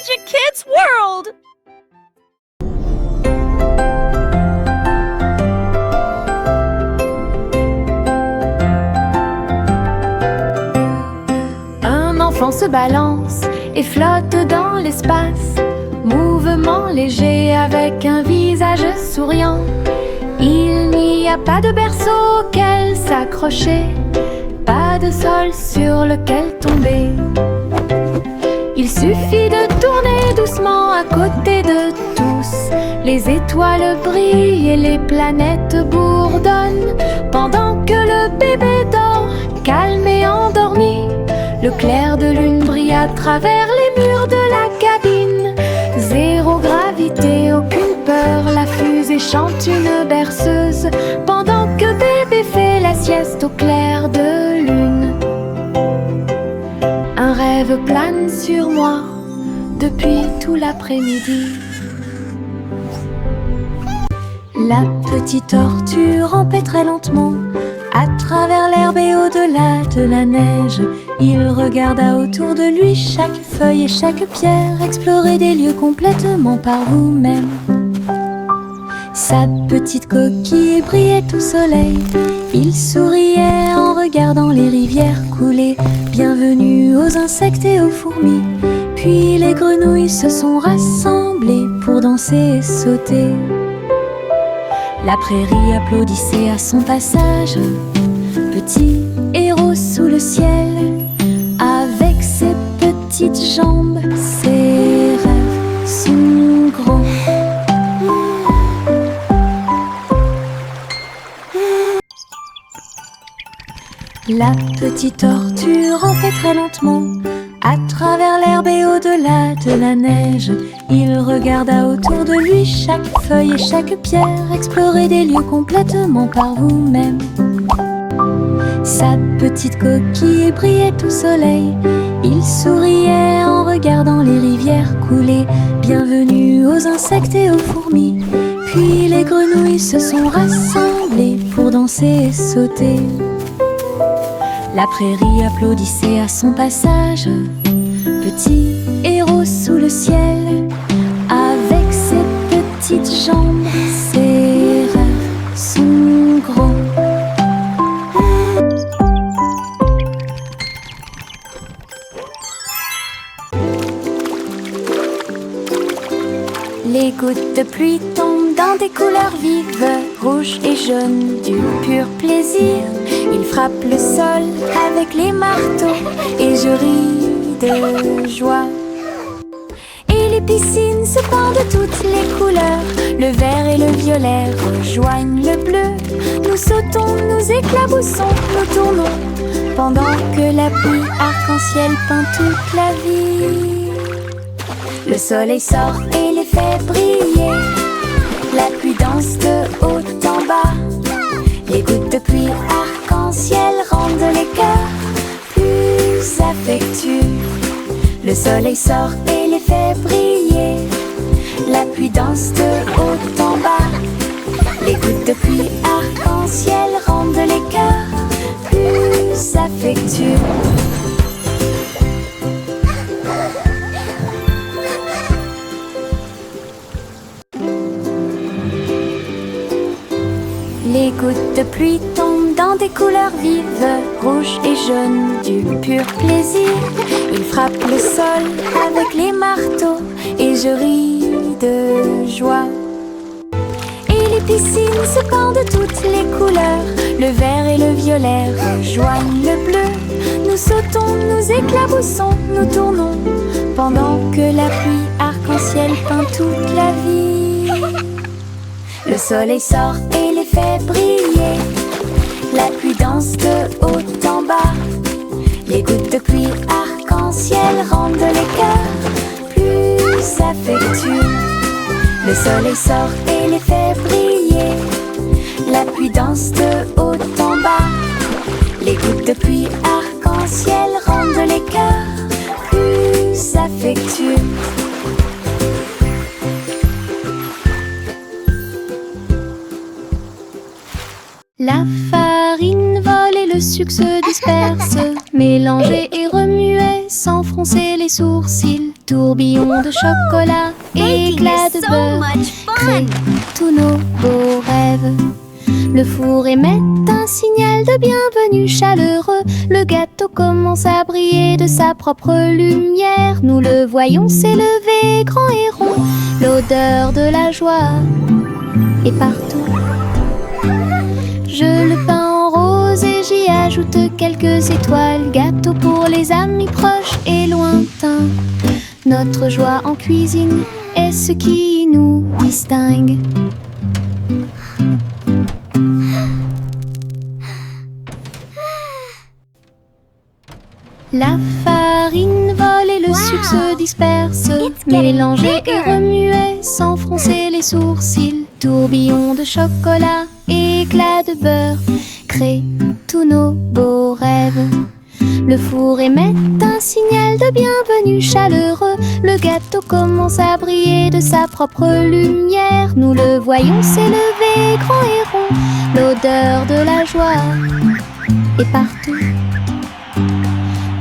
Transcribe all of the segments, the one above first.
Magic Kids World! Un enfant se balance et flotte dans l'espace, mouvement léger avec un visage souriant. Il n'y a pas de berceau auquel s'accrocher, pas de sol sur lequel tomber. Il suffit de tourner doucement à côté de tous. Les étoiles brillent et les planètes bourdonnent, pendant que le bébé dort, calme et endormi. Le clair de lune brille à travers les murs de la cabine. Zéro gravité, aucune peur, la fusée chante une berceuse, pendant que bébé fait la sieste au clair de lune. Un rêve plane sur moi depuis tout l'après-midi. La petite tortue rampait très lentement à travers l'herbe et au-delà de la neige. Il regarda autour de lui chaque feuille et chaque pierre, explorer des lieux complètement par vous-même. Sa petite coquille brillait au soleil. Il souriait en regardant les rivières couler. Bienvenue aux insectes et aux fourmis. Puis les grenouilles se sont rassemblées pour danser et sauter. La prairie applaudissait à son passage. Petit héros sous le ciel, avec ses petites jambes, ses rêves sont grands. La petite tortue rampait très lentement à travers l'herbe et au-delà de la neige. Il regarda autour de lui chaque feuille et chaque pierre, explorer des lieux complètement par vous-même. Sa petite coquille brillait au soleil. Il souriait en regardant les rivières couler. Bienvenue aux insectes et aux fourmis. Puis les grenouilles se sont rassemblées pour danser et sauter. La prairie applaudissait à son passage. Petit héros sous le ciel, avec ses petites jambes, ses rêves sont grands. Les gouttes de pluie tombent dans des couleurs vives, rouge et jaune, du pur plaisir. Il frappe le sol avec les marteaux et je ris de joie. Et les piscines se pendent de toutes les couleurs. Le vert et le violet rejoignent le bleu. Nous sautons, nous éclaboussons, nous tournons, pendant que la pluie arc-en-ciel peint toute la vie. Le soleil sort et les fait briller. La pluie danse de haut en bas. Les gouttes de pluie arc-en-ciel rendent les cœurs plus affectueux. Le soleil sort et les fait briller. La pluie danse de haut en bas. Les gouttes de pluie arc-en-ciel rendent les cœurs plus affectueux. Les gouttes de pluie tombent dans des couleurs vives, rouge et jaune, du pur plaisir. Ils frappent le sol avec les marteaux et je ris de joie. Et les piscines se pendent de toutes les couleurs. Le vert et le violet rejoignent le bleu. Nous sautons, nous éclaboussons, nous tournons, pendant que la pluie arc-en-ciel peint toute la vie. Le soleil sort et les fait briller. La pluie danse de haut en bas. Les gouttes de pluie arc-en-ciel rendent les cœurs plus affectueux. Le soleil sort et les fait briller. La pluie danse de haut en bas. Les gouttes de pluie arc-en-ciel rendent les cœurs plus affectueux. La farine vole et le sucre se disperse, mélangé et remué sans frontières. froncer les sourcils. Tourbillons de chocolat, éclats de beurre, créent tous nos beaux rêves. Le four émet un signal de bienvenue chaleureux. Le gâteau commence à briller de sa propre lumière. Nous le voyons s'élever grand et rond. L'odeur de la joie est partout. Je le peins en rose et j'y ajoute quelques étoiles. Gâteau pour les amis proches et lointains. Notre joie en cuisine est ce qui nous distingue. La farine vole et le sucre se disperse. Mélanger et remuer sans froncer les sourcils. Tourbillons de chocolat, éclats de beurre, créent tous nos beaux rêves. Le four émet un signal de bienvenue chaleureux. Le gâteau commence à briller de sa propre lumière. Nous le voyons s'élever grand et rond. L'odeur de la joie est partout.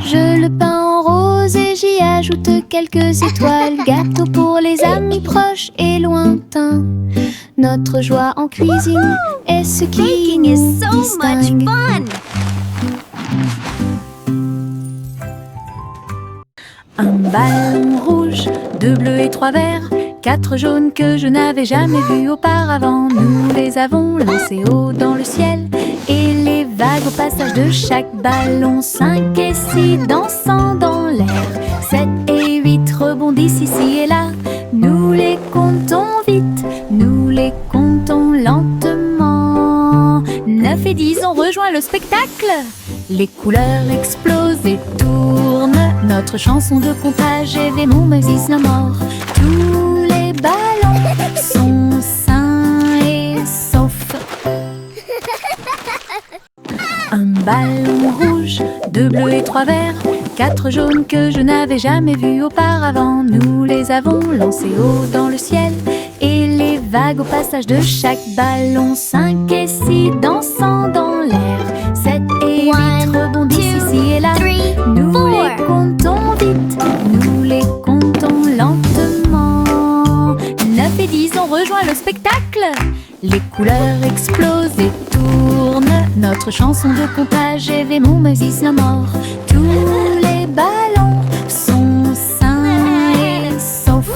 Je le peins en rose et j'y ajoute quelques étoiles. Gâteau pour les amis proches et lointains. Notre joie en cuisine est ce qui nous distingue. Un ballon rouge, 2 bleus et 3 verts, 4 jaunes que je n'avais jamais vus auparavant. Nous les avons lancés haut dans le ciel et les vagues au passage de chaque ballon. 5 et 6 dansant dans l'air, 7 et 8 rebondissent ici et là. Nous les comptons vite, nous les comptons lentement. 9 et 10 ont rejoint le spectacle. Les couleurs explosent et tournent. Notre chanson de comptage est mon Moses no more. Tous les ballons sont sains et saufs. Un ballon rouge, 2 bleus et 3 verts, 4 jaunes que je n'avais jamais vus auparavant. Nous les avons lancés haut dans le ciel et les vagues au passage de chaque ballon. 5 et 6 dansant dans l'air, 7 et 8 rebondissent ici et là. Nous les comptons vite, nous les comptons lentement. 9 et 10 ont rejoint le spectacle. Les couleurs explosent et tournent. Notre chanson de comptage est mon Moses no more. Tous les ballons sont sains et saufs.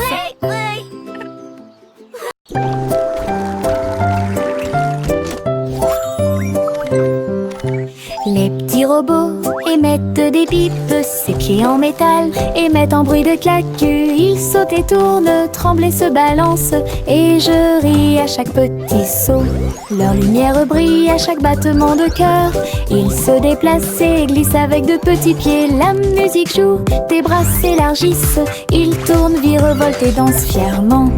Les petits robots émettent des pipes, ses pieds en métal émettent un bruit de claque. Ils sautent et tournent, tremblent et se balancent, et je ris à chaque petit saut. Leur lumière brille à chaque battement de cœur. Ils se déplacent et glissent avec de petits pieds. La musique joue, tes bras s'élargissent. Ils tournent, virevoltent et dansent fièrement.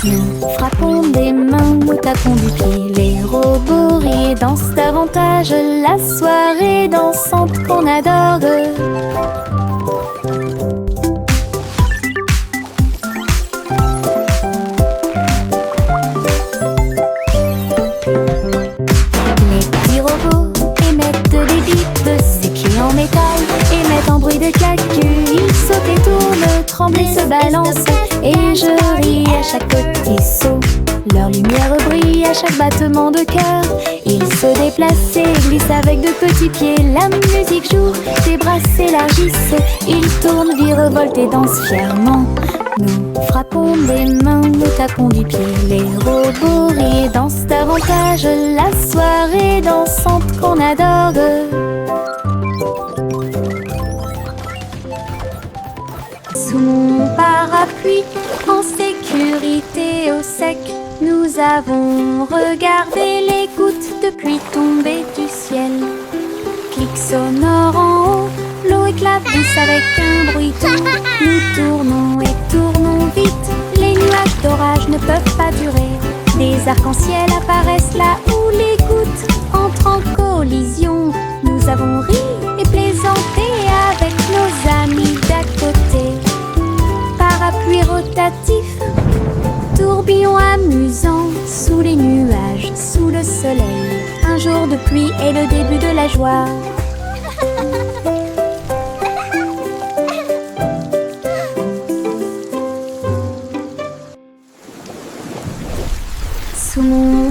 Nous frappons des mains, nous tapons du pied. Les robots rient et dansent davantage. La soirée dansante qu'on adore. Les petits robots émettent des bips, ses pieds en métal émettent un bruit de claque. Ils sautent et tournent, tremblent et se balancent, et je ris à chaque petit saut. Leur lumière brille à chaque battement de cœur. Ils se déplacent et glissent avec de petits pieds. La musique joue, tes bras s'élargissent. Ils tournent, virevoltent et dansent fièrement. Nous frappons des mains, nous tapons du pied. Les robots rient et dansent davantage. La soirée dansante qu'on adore. Sous mon parapluie, en sécurité au sec, nous avons regardé les gouttes de pluie tomber du ciel. Clic sonore en haut, l'eau éclabousse avec un bruit doux. Nous tournons et tournons vite, les nuages d'orage ne peuvent pas durer. Des arcs-en-ciel apparaissent là où les gouttes entrent en collision. Nous avons ri et plaisanté avec nos amis d'à côté. Parapluie rotatif, tourbillon amusant, sous les nuages, sous le soleil. Un jour de pluie est le début de la joie.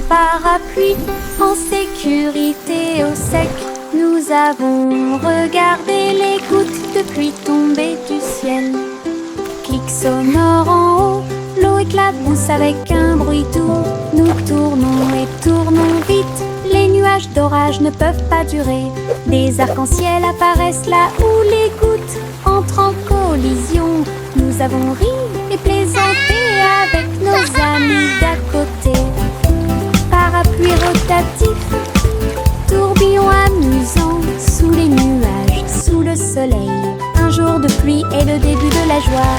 parapluie, en sécurité au sec. Nous avons regardé les gouttes de pluie tomber du ciel. Clic sonore en haut, l'eau éclabousse avec un bruit doux. Nous tournons et tournons vite, les nuages d'orage ne peuvent pas durer. Des arcs-en-ciel apparaissent là où les gouttes entrent en collision. Nous avons ri et plaisanté avec nos amis d'à côté. Parapluie rotatif, tourbillon amusant, sous les nuages, sous le soleil. Un jour de pluie est le début de la joie.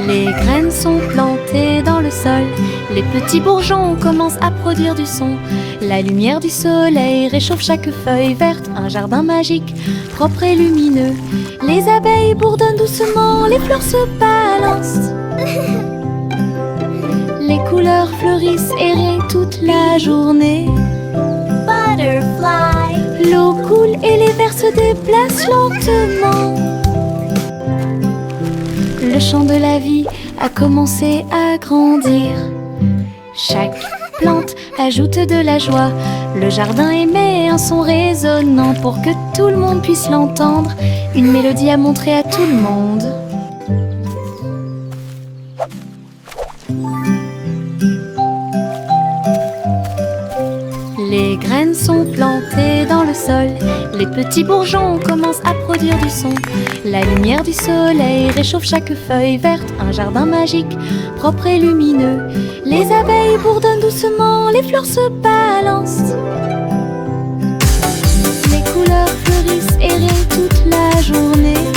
Les graines sont plantées dans le sol, les petits bourgeons commencent à produire du son. La lumière du soleil réchauffe chaque feuille verte, un jardin magique, propre et lumineux. Les abeilles bourdonnent doucement, les fleurs se balancent. Les couleurs fleurissent et rient toute la journée. Butterfly. L'eau coule et les vers se déplacent lentement. Le chant de la vie a commencé à grandir. Chaque plante ajoute de la joie. Le jardin émet un son résonnant pour que tout le monde puisse l'entendre. Une mélodie à montrer à tout le monde. Les graines sont plantées dans le sol, les petits bourgeons commencent à produire du son. La lumière du soleil réchauffe chaque feuille verte, un jardin magique, propre et lumineux. Les abeilles bourdonnent doucement, les fleurs se balancent. Les couleurs fleurissent et rient toute la journée.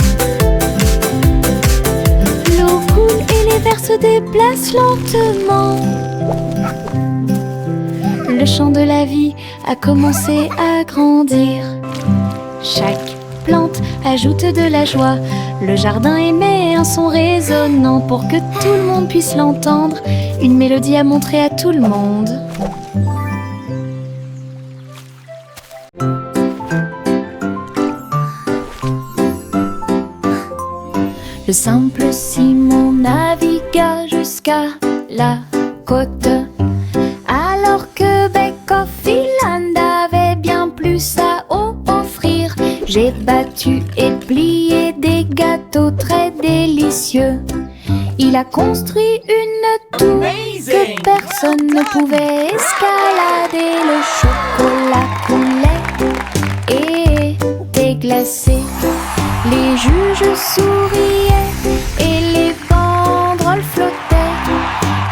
L'eau coule et les vers se déplacent lentement. Le chant de la vie a commencé à grandir. Chaque plante ajoute de la joie. Le jardin émet un son résonnant pour que tout le monde puisse l'entendre. Une mélodie à montrer à tout le monde. Le simple Simon navigua jusqu'à la côte. Alors que Beck-Off Island avait bien plus à offrir. J'ai battu et plié des gâteaux très délicieux. Il a construit une tour que personne ne pouvait escalader. Le chocolat coulait et était glacé. Les juges souriaient et les banderoles flottaient.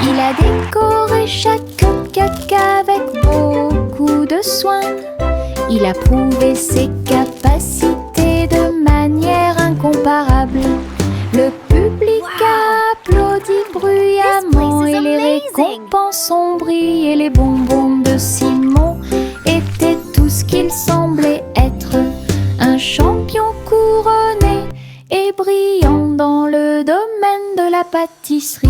Il a décoré chaque cupcake avec beaucoup de soin. Il a prouvé ses capacités de manière incomparable. Le public a applaudi bruyamment et les récompenses ont brillé. Les bonbons de Simon étaient tout ce qu'il semblait être. Un champion couronné et brillant dans le domaine de la pâtisserie.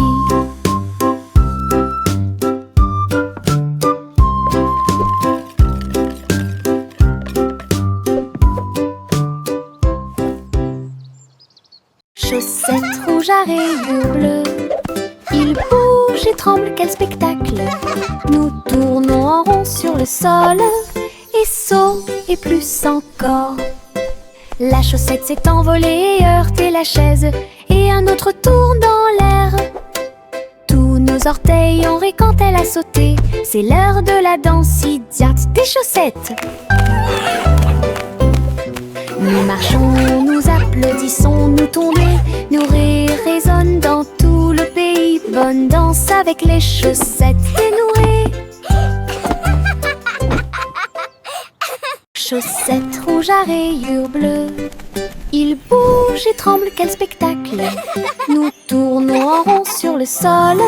Chaussettes rouges à rayures bleues, il bouge et tremble, quel spectacle! Nous tournons en rond sur le sol, et saut et plus encore. La chaussette s'est envolée et heurté la chaise, et un autre tourne dans l'air. Tous nos orteils ont ri quand elle a sauté, c'est l'heure de la danse idiote des chaussettes. Nous marchons, nous applaudissons, nous tournons, nos rires résonnent dans tout le pays. Bonne danse avec les chaussettes dénouées. Chaussettes rouges à rayures bleues, il bouge et tremble, quel spectacle! Nous tournons en rond sur le sol,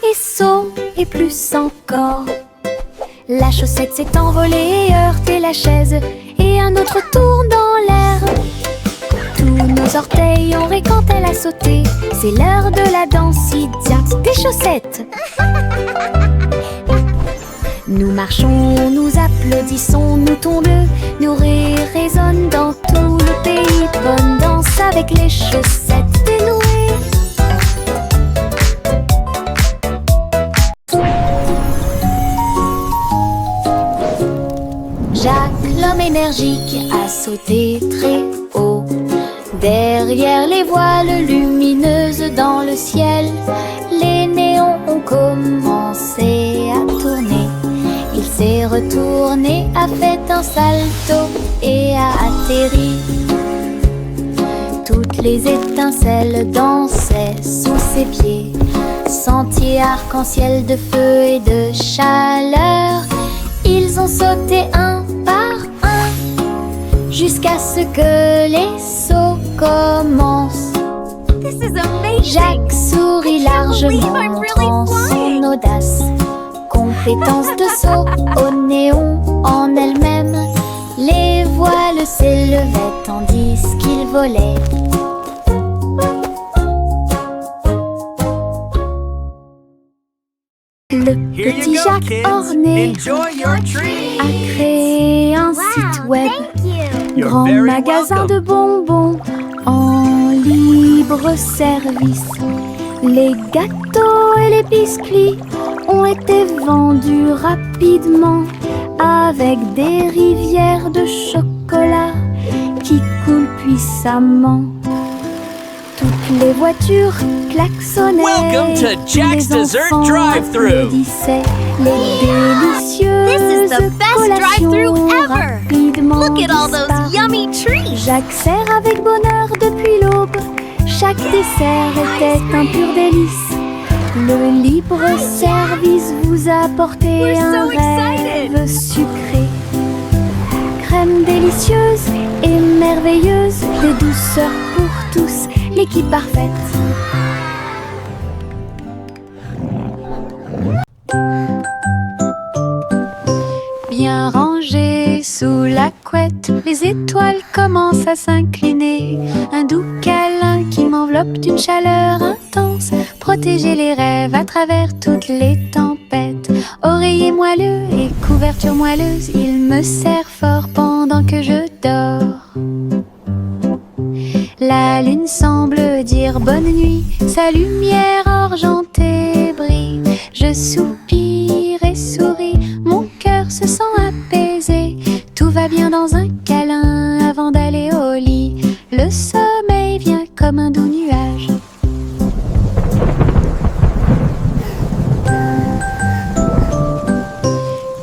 et saut et plus encore. La chaussette s'est envolée et heurté la chaise, et un autre tourne dans l'air. Tous nos orteils ont ri quand elle a sauté, c'est l'heure de la danse idiote des chaussettes. Nous marchons, nous applaudissons, nous tondeux, nos rires résonnent dans tout le pays. Bonne danse avec les chaussettes dénouées. Jacques, l'homme énergique, a sauté très haut. Derrière les voiles lumineuses dans le ciel, les néons ont commencé à tourner. Il s'est retourné, a fait un salto et a atterri. Toutes les étincelles dansaient sous ses pieds. Sentier arc-en-ciel de feu et de chaleur. Ils ont sauté un par un jusqu'à ce que les sauts commencent. Jacques sourit largement en son audace. Compétence de saut au néon en elle-même. Les voiles s'élevaient tandis qu'il volait. Le petit Jacques orné a créé un site web. Grand magasin de bonbons en libre service. Les gâteaux et les biscuits ont été vendus rapidement avec des rivières de chocolat qui coulent puissamment. Toutes les voitures klaxonnaient. Welcome to Jack's Dessert Drive-Thru. Les délicieuses collations rapidement Look at all those disparues. yummy treats. Jacques sert avec bonheur depuis l'aube. Chaque dessert était un pur délice. Le libre service vous a apporté We're un so excited. rêve sucré. Crème délicieuse et merveilleuse, des douceurs pour tous, l'équipe parfaite. Bien rangées sous la couette, les étoiles commencent à s'incliner. Un doux câlin qui m'enveloppe d'une chaleur intense. Protéger les rêves à travers toutes les tempêtes. Oreiller moelleux et couverture moelleuse, il me serre fort pendant que je dors. La lune semble dire bonne nuit, sa lumière argentée brille. Je soupire et souris, mon cœur se sent apaisé. Tout va bien dans un câlin avant d'aller au lit. Le sommeil vient comme un doux nuage.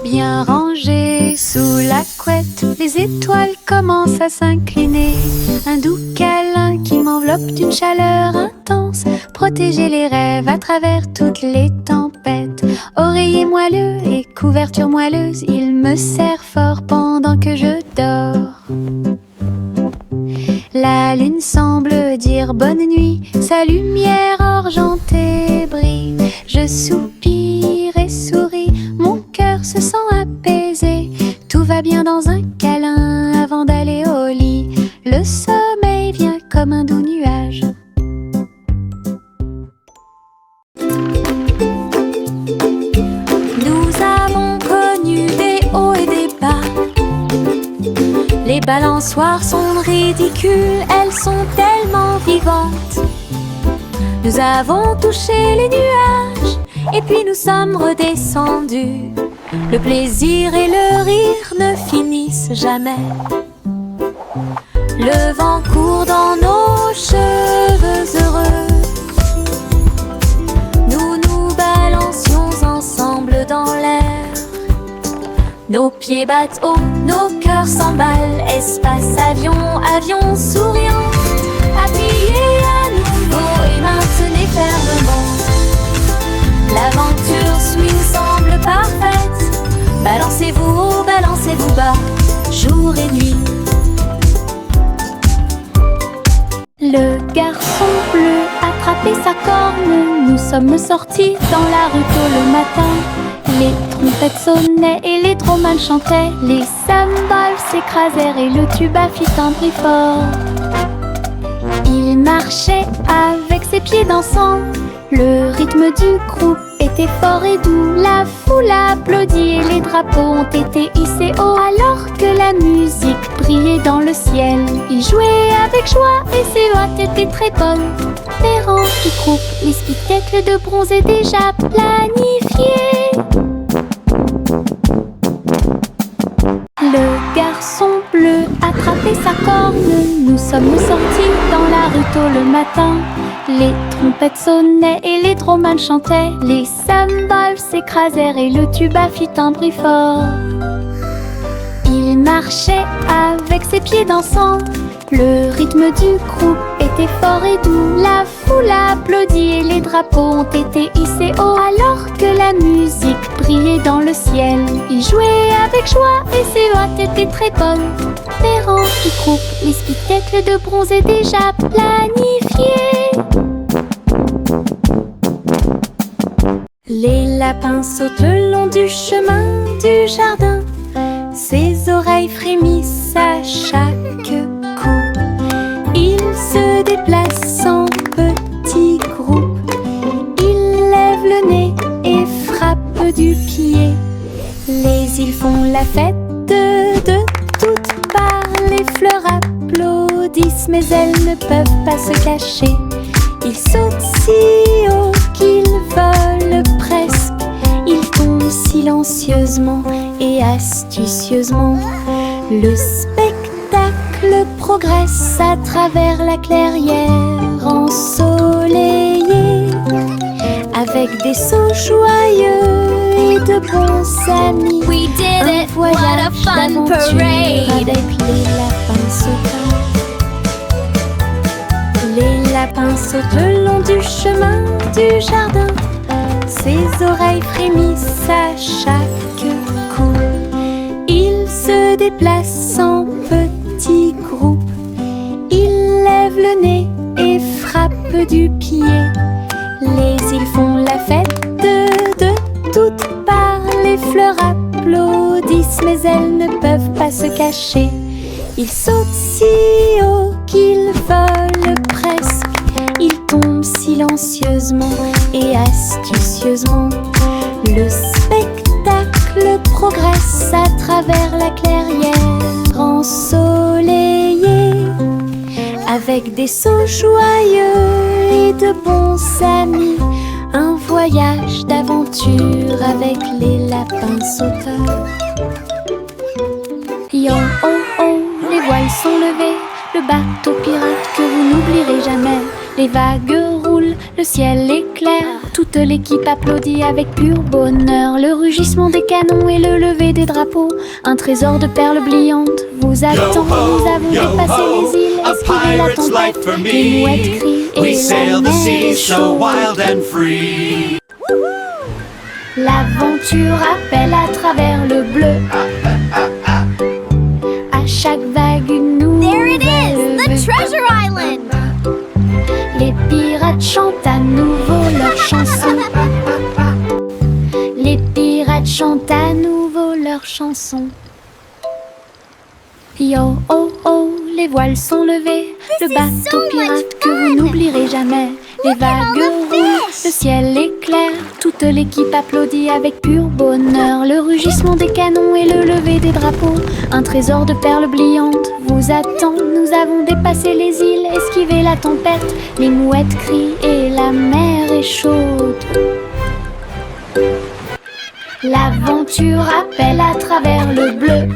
Bien rangées sous la couette, les étoiles commencent à s'incliner. Un doux câlin qui m'enveloppe d'une chaleur intense. Protéger les rêves à travers toutes les tempêtes. Oreiller moelleux et couverture moelleuse, il me serre fort pendant que je dors. La lune semble dire bonne nuit, sa lumière argentée brille. Je soupire et souris, mon cœur se sent apaisé. Tout va bien dans un câlin avant d'aller au lit. Le sommeil vient comme un doux nuage. Nous avons connu des hauts et des bas. Les balançoires sont ridicules, elles sont tellement vivantes. Nous avons touché les nuages et puis nous sommes redescendus. Le plaisir et le rire ne finissent jamais. Le vent court dans nos cheveux heureux. Nous nous balancions ensemble dans l'air. Nos pieds battent haut, nos cœurs s'emballent. Espace, avion, avion souriant. Appuyez à nouveau et maintenez fermement. L'aventure swing semble parfaite. Balancez-vous haut, balancez-vous bas, jour et nuit. Le garçon bleu a attrapé sa corne. Nous sommes sortis dans la rue tôt le matin. Les trompettes sonnaient et les dromals chantaient. Les cymbales s'écrasèrent et le tuba fit un bruit fort. Il marchait avec ses pieds dansants. Le rythme du groupe est était fort et doux. La foule applaudit et les drapeaux ont été hissés haut. Alors que la musique brillait dans le ciel, il jouait avec joie et ses hôtes étaient très bonnes. Les rangs du groupe, les spectacles de bronze est déjà planifiés. Le garçon bleu attrapait sa corne. Nous sommes sortis dans la rue tôt le matin. Les trompettes sonnaient et les dromans chantaient. Les cymbales s'écrasèrent et le tuba fit un bruit fort. Il marchait avec ses pieds dansants. Le rythme du groupe était fort et doux. La foule applaudit et les drapeaux ont été hissés haut. Alors que la musique brillait dans le ciel, il jouait avec joie et ses hôtes étaient très bonnes. Les rangs du groupe, les spectacles de bronze est déjà planifiés. Les lapins sautent le long du chemin du jardin. Ses oreilles frémissent à chaque coup. Ils se déplacent en petits groupes. Ils lèvent le nez et frappent du pied. Les îles font la fête de toutes parts. Les fleurs applaudissent mais elles ne peuvent pas se cacher. Ils sautent si haut qu'ils volent presque. Ils tombent silencieusement et astucieusement. Le spectacle progresse à travers la clairière ensoleillée, avec des sauts joyeux et de bons amis. We did Un it! What a voyage fun d'aventure parade! avec les lapins sautants. Les lapins sautent le long du chemin du jardin. Ses oreilles frémissent à chaque coup. Ils se déplacent en petits groupes. Ils lèvent le nez et frappent du pied. Les îles font la fête de toutes parts. Les fleurs applaudissent mais elles ne peuvent pas se cacher. Ils sautent si haut qu'ils volent presque. Ils tombent silencieusement et astucieusement. Le spectacle progresse à travers la clairière ensoleillée, avec des sauts joyeux et de bons amis. Un voyage d'aventure avec les lapins sauteurs. Yo oh oh, les voiles sont levées, le bateau pirate que vous n'oublierez jamais. Les vagues roulent, le ciel est clair, toute l'équipe applaudit avec pur bonheur. Le rugissement des canons et le lever des drapeaux, un trésor de perles brillantes vous attend. Nous avons dépassé les îles, esquivé la tempête, les mouettes crient We et sail la the mer sea est so chaude. wild and free. L'aventure appelle à travers le bleu. À chaque vague une There it is! nouvelle The vue. Treasure Island! Les pirates chantent à nouveau leur chanson. Les pirates chantent à nouveau leur chanson. Yo oh oh, les voiles sont levées, le is bateau so much pirate que fun. vous n'oublierez jamais. Les Look at all vagues the roulent, fish. le ciel est clair, toute l'équipe applaudit avec pur bonheur. Le rugissement des canons et le lever des drapeaux, un trésor de perles brillantes vous attend. Nous avons dépassé les îles, esquivé la tempête, les mouettes crient et la mer est chaude. L'aventure appelle à travers le bleu.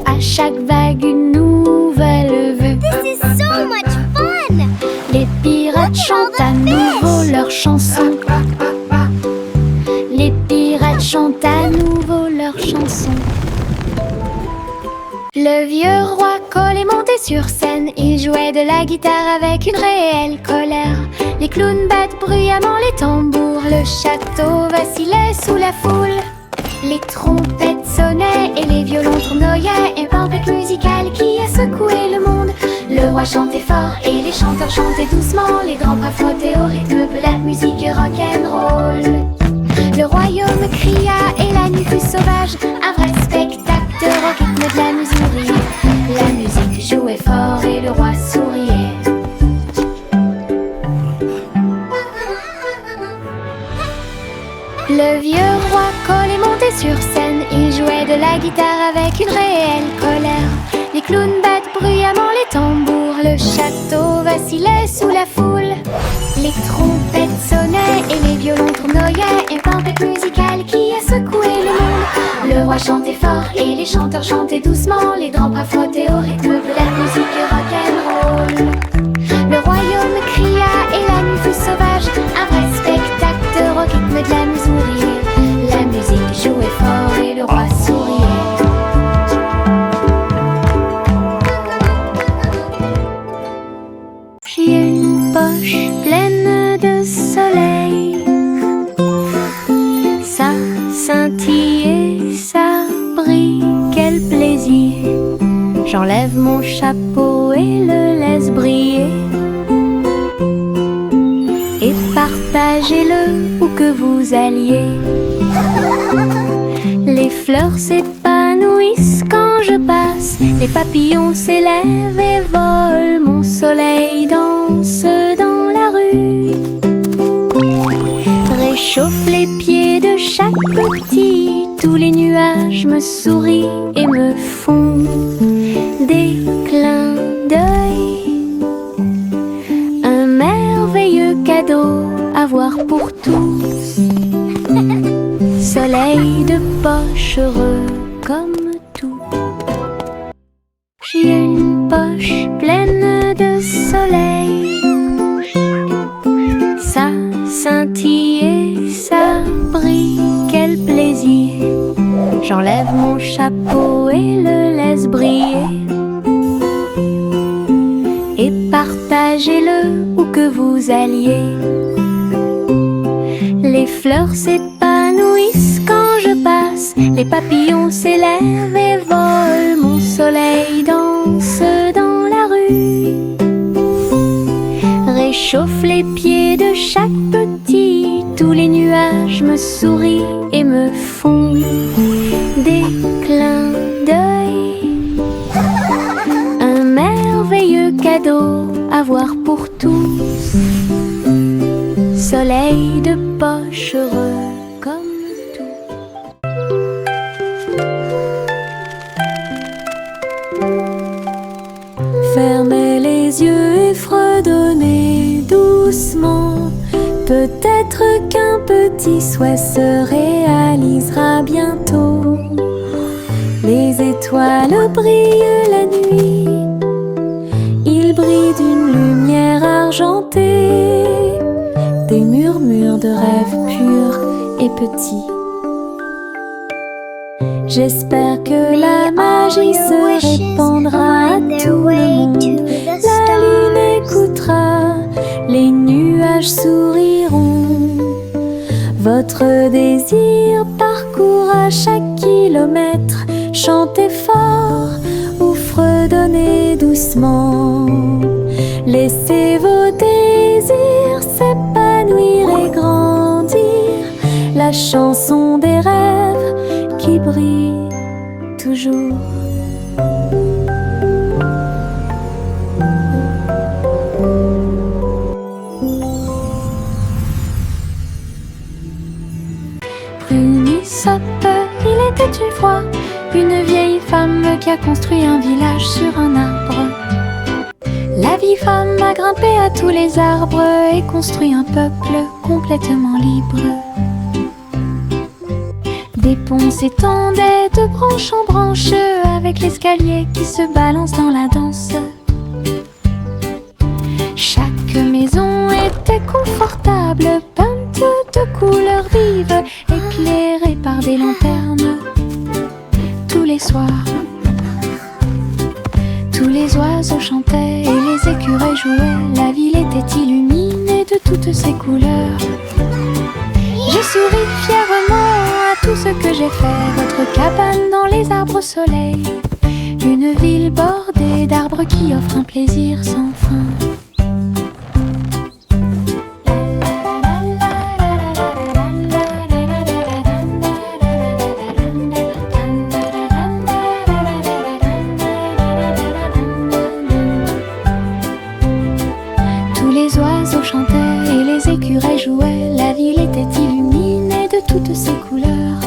À chaque vague une nouvelle vue. This is so much fun! Les pirates chantent à nouveau leur chanson. Les pirates chantent à nouveau leur chanson. Le vieux roi Cole est monté sur scène. Il jouait de la guitare avec une réelle colère. Les clowns battent bruyamment les tambours. Le château vacillait sous la foule. Les trompettes sonnaient et les violons tournoyaient. Un tempête musicale qui a secoué le monde. Le roi chantait fort et les chanteurs chantaient doucement. Les grands bras flottaient au rythme de la musique rock'n'roll. Le royaume cria et la nuit fut sauvage. Un vrai spectacle de rock rythme de la Missouri. La musique jouait fort et le roi souriait. Le vieux roi Cole est monté sur scène. Il jouait de la guitare avec une réelle colère. Les clowns battent bruyamment les tambours. Le château vacillait sous la foule. Les trompettes sonnaient et les violons tournoyaient. Une tempête musicale qui a secoué le monde. Le roi chantait fort et les chanteurs chantaient doucement. Les drapes frottaient au rythme de la musique rock'n'roll. Le royaume cria et la nuit fut sauvage. Un vrai spectacle au rythme de la musique. La musique jouait fort et le roi souriait. J'ai une poche pleine de soleil. Ça scintille et ça brille, quel plaisir. J'enlève mon chapeau et le laisse briller. Et partagez-le où que vous alliez. Les fleurs s'épanouissent quand je passe. Les papillons s'élèvent et volent. Mon soleil danse dans la rue. Réchauffe les pieds de chaque petit. Tous les nuages me sourient et me font des clins d'œil. Un merveilleux cadeau à voir pour tous. Soleil de poche heureux comme tout. J'ai une poche pleine de soleil. Ça scintille et ça brille, quel plaisir. J'enlève mon chapeau et le laisse briller. Et partagez-le où que vous alliez. Les fleurs s'épanouissent quand je passe. Les papillons s'élèvent et volent. Mon soleil danse dans la rue. Réchauffe les pieds de chaque petit. Tous les nuages me sourient et me font des clins d'œil. Un merveilleux cadeau à voir pour tous. Soleil de poche heureux comme tout. Fermez les yeux et fredonnez doucement. Peut-être qu'un petit souhait se réalisera bientôt. Les étoiles brillent la nuit. Ils brillent d'une lumière argentée. Des murmures de rêves purs et petits. J'espère que la magie se répandra à tout le monde. La lune écoutera, les nuages souriront. Votre désir parcourra chaque kilomètre. Chantez fort ou fredonnez doucement. Laissez vos désirs s'épanouir et grandir. La chanson des rêves qui brille toujours. Prune Aesop, il était une fois une vieille femme qui a construit un village sur un arbre. La vieille femme a grimpé à tous les arbres et construit un peuple complètement libre. Des ponts s'étendaient de branche en branche avec l'escalier qui se balance dans la danse. Chaque maison était confortable, peinte de couleurs vives, éclairée par des lanternes. Tous les soirs, tous les oiseaux chantaient et les écureuils jouaient. La ville était illuminée de toutes ses couleurs. J'ai souri fièrement à tout ce que j'ai fait. Votre cabane dans les arbres au soleil. Une ville bordée d'arbres qui offre un plaisir sans fin. Tous les oiseaux chantaient et les écureuils jouaient. La ville était illuminée de toutes ses couleurs.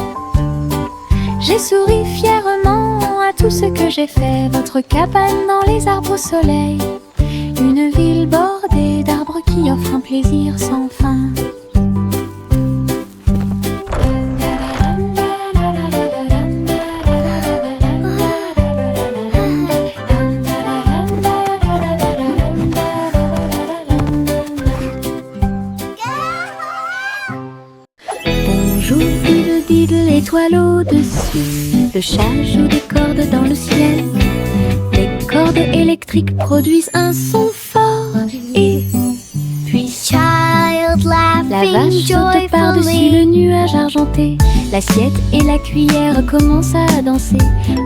J'ai souri fièrement à tout ce que j'ai fait. Votre cabane dans les arbres au soleil, une ville bordée d'arbres qui offre un plaisir sans fin. Bonjour diddle diddle, étoile au-dessus. Le chat joue des cordes dans le ciel. Les cordes électriques produisent un son fort et puissant. Child La laughing vache saute par-dessus le joyfully. nuage argenté. L'assiette et la cuillère commencent à danser.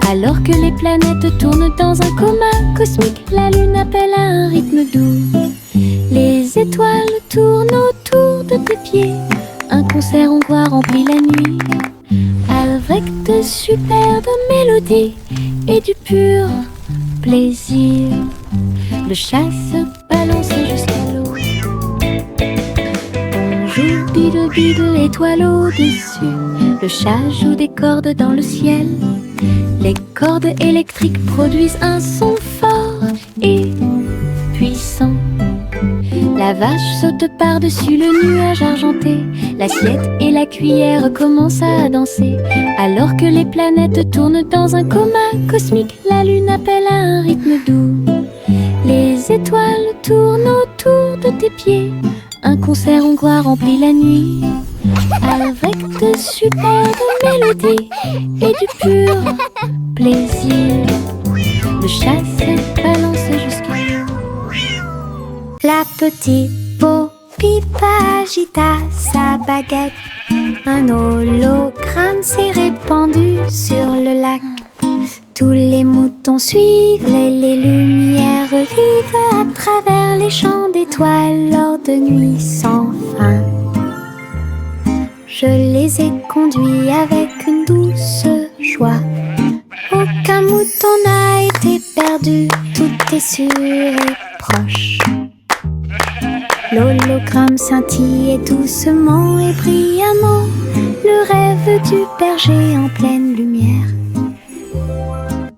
Alors que les planètes tournent dans un coma cosmique, la lune appelle à un rythme doux. Les étoiles tournent autour de tes pieds. Un concert hongrois remplit la nuit, avec de superbes mélodies et du pur plaisir. Le chat se balance jusqu'à l'eau. Bonjour diddle diddle, étoile au-dessus. Le chat joue des cordes dans le ciel. Les cordes électriques produisent un son fort et puissant. La vache saute par-dessus le nuage argenté. L'assiette et la cuillère commencent à danser. Alors que les planètes tournent dans un coma cosmique, la lune appelle à un rythme doux. Les étoiles tournent autour de tes pieds. Un concert hongrois remplit la nuit, avec de superbes mélodies et du pur plaisir. Le chat se balance jusqu'à l'eau. La petite Bo-Peep agita sa baguette. Un hologramme s'est répandu sur le lac. Tous les moutons suivent les lumières vives à travers les champs d'étoiles lors de nuits sans fin. Je les ai conduits avec une douce joie. Aucun mouton n'a été perdu, tout est sûr et proche. L'hologramme scintillait doucement et brillamment, le rêve du berger en pleine lumière.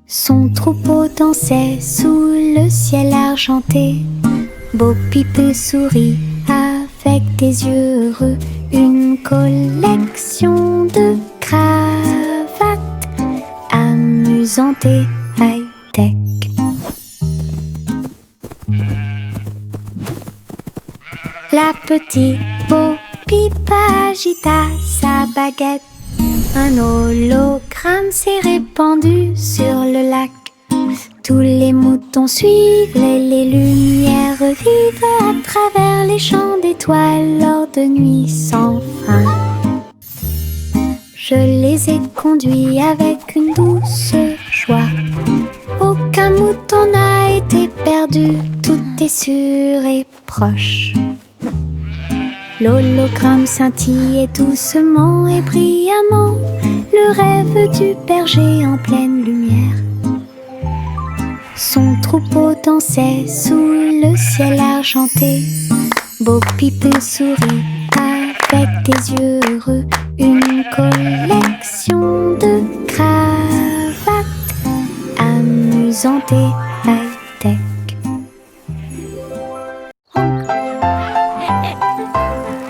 Son troupeau dansait sous le ciel argenté. Bo-Peep sourit avec des yeux heureux. Une collection de cravates amusantes et high-tech. La petite Bo-Peep agita sa baguette. Un hologramme s'est répandu sur le lac. Tous les moutons suivent les lumières vives à travers les champs d'étoiles lors de nuits sans fin. Je les ai conduits avec une douce joie. Aucun mouton n'a été perdu, tout est sûr et proche. L'hologramme scintillait doucement et brillamment, le rêve du berger en pleine lumière. Son troupeau dansait sous le ciel argenté. Bo-Peep sourit avec des yeux heureux. Une collection de cravates amusantes et high-tech.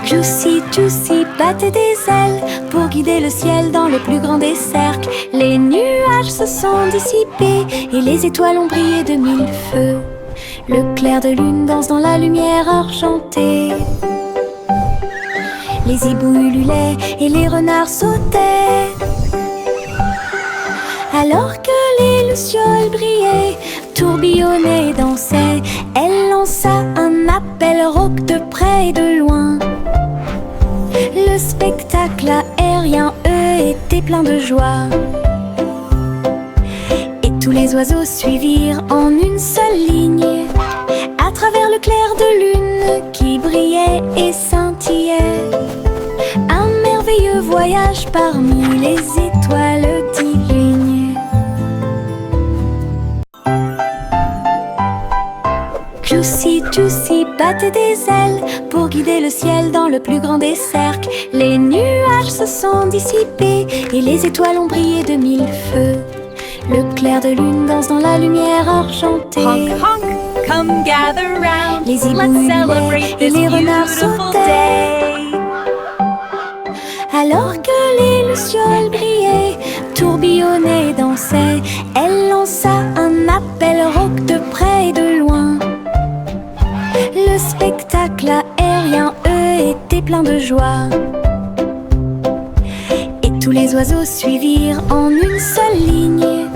Juicy, Juicy battait des ailes pour guider le ciel dans le plus grand des cercles. Les nuages se sont dissipés et les étoiles ont brillé de mille feux. Le clair de lune danse dans la lumière argentée. Les hiboux ululaient et les renards sautaient. Alors que les lucioles brillaient, tourbillonnaient et dansaient, elle lança un appel rauque de près et de loin. Le spectacle aérien, eux, était plein de joie. Et tous les oiseaux suivirent en une seule ligne, à travers le clair de lune qui brillait et scintillait. Un merveilleux voyage parmi les étoiles divines. Juicy, tous y battaient des ailes pour guider le ciel dans le plus grand des cercles. Les nuages se sont dissipés et les étoiles ont brillé de mille feux. Le clair de lune danse dans la lumière argentée. Honk, honk, come gather round. Les hiboux Let's hurlaient celebrate et this les renards beautiful sautaient. day. Alors que les lucioles brillaient, tourbillonnaient et dansaient, elle lança un appel rauque de près et de loin. Le spectacle aérien, eux, était plein de joie. Et tous les oiseaux suivirent en une seule ligne.